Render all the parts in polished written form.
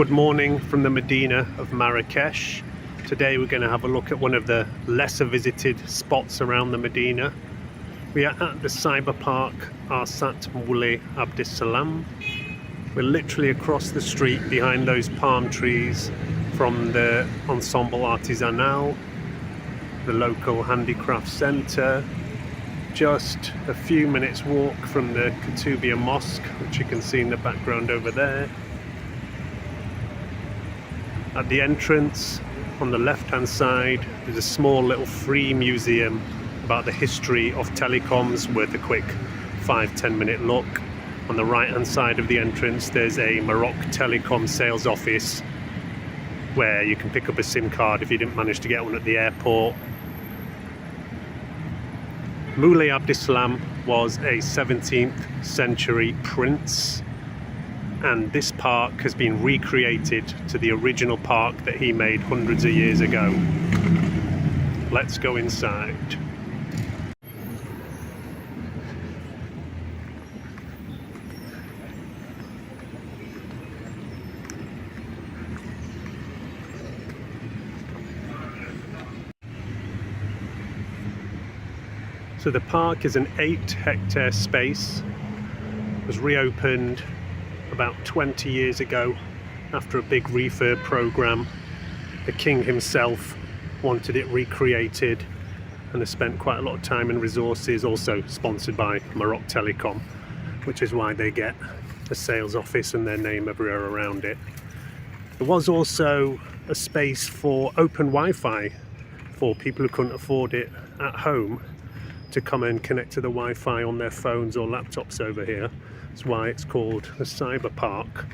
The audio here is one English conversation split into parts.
Good morning from the Medina of Marrakesh. Today we're going to have a look at one of the lesser visited spots around the Medina. We are at the cyber park Arsat Moulay Abdeslam. We're literally across the street behind those palm trees from the Ensemble Artisanal, the local handicraft centre. Just a few minutes walk from the Kutubia Mosque, which you can see in the background over there. At the entrance, on the left-hand side, there's a small little free museum about the history of telecoms, worth a quick 5-10 minute look. On the right-hand side of the entrance, there's a Marrakech Telecom sales office where you can pick up a SIM card if you didn't manage to get one at the airport. Moulay Abdeslam was a 17th century prince, and this park has been recreated to the original park that he made hundreds of years ago. Let's go inside. So the park is an 8-hectare space. It was reopened about 20 years ago after a big refurb program. The king himself wanted it recreated and has spent quite a lot of time and resources, also sponsored by Marrakech Telecom, which is why they get a sales office and their name everywhere around it. There was also a space for open Wi-Fi for people who couldn't afford it at home to come and connect to the Wi-Fi on their phones or laptops over here. That's why it's called a cyber park.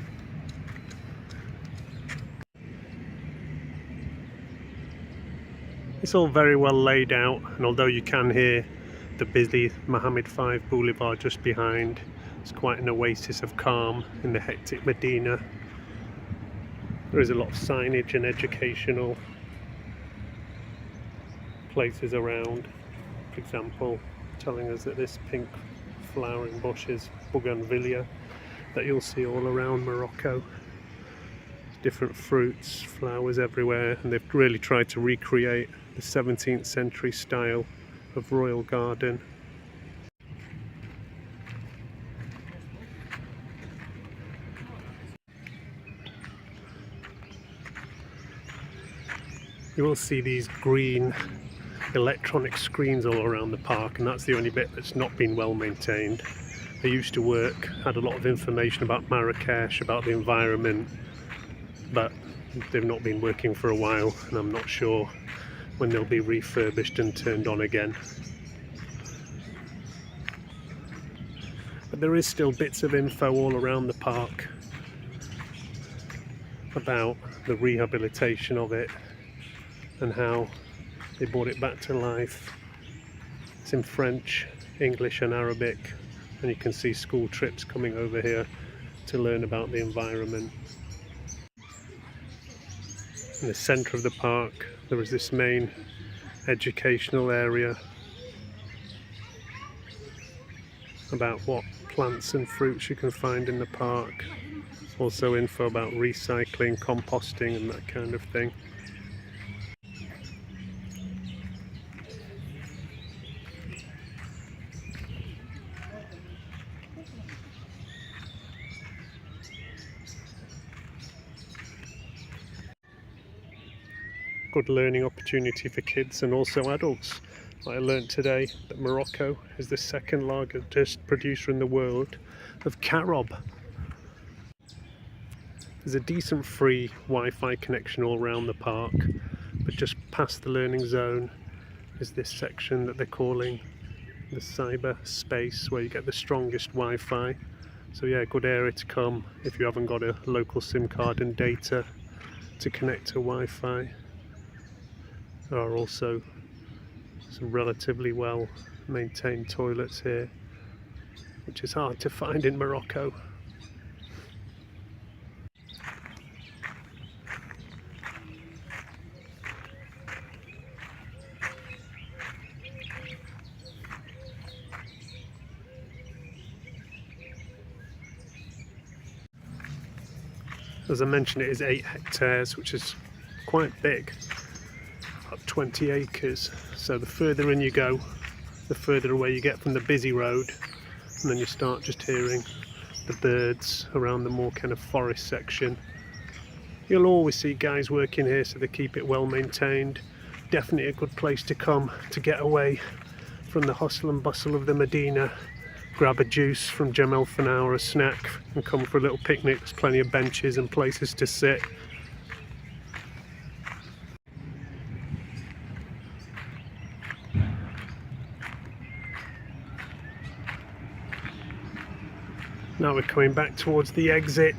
It's all very well laid out, and although you can hear the busy Mohammed V Boulevard just behind, it's quite an oasis of calm in the hectic Medina. There is a lot of signage and educational places around. For example, telling us that this pink flowering bush is bougainvillea that you'll see all around Morocco. Different fruits, flowers everywhere, and they've really tried to recreate the 17th century style of royal garden. You will see these green electronic screens all around the park, and that's the only bit that's not been well maintained. They used to work, had a lot of information about Marrakesh, about the environment, but they've not been working for a while, and I'm not sure when they'll be refurbished and turned on again. But there is still bits of info all around the park about the rehabilitation of it and how they brought it back to life. It's in French, English and Arabic, and you can see school trips coming over here to learn about the environment. In the centre of the park there is this main educational area about what plants and fruits you can find in the park. Also info about recycling, composting and that kind of thing. Good learning opportunity for kids and also adults. I learnt today that Morocco is the second largest producer in the world of carob. There's a decent free Wi-Fi connection all around the park, but just past the learning zone is this section that they're calling the cyber space, where you get the strongest Wi-Fi. So yeah, good area to come if you haven't got a local SIM card and data to connect to Wi-Fi. There are also some relatively well maintained toilets here, which is hard to find in Morocco. As I mentioned, it is 8 hectares, which is quite big, about 20 acres. So the further in you go, the further away you get from the busy road, and then you start just hearing the birds around the more kind of forest section. You'll always see guys working here, so they keep it well maintained. Definitely a good place to come to get away from the hustle and bustle of the Medina. Grab a juice from Jamal Fana or a snack and come for a little picnic. There's plenty of benches and places to sit. Now we're coming back towards the exit.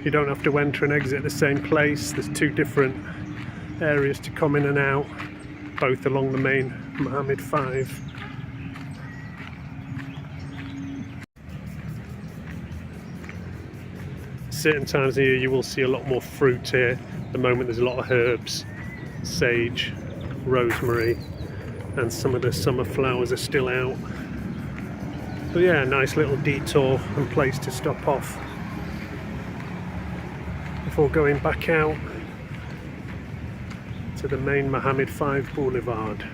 You don't have to enter and exit the same place. There's 2 different areas to come in and out, both along the main Mohammed 5. Certain times of the year you will see a lot more fruit here. At the moment there's a lot of herbs, sage, rosemary, and some of the summer flowers are still out. But yeah, a nice little detour and place to stop off before going back out to the main Mohammed 5 Boulevard.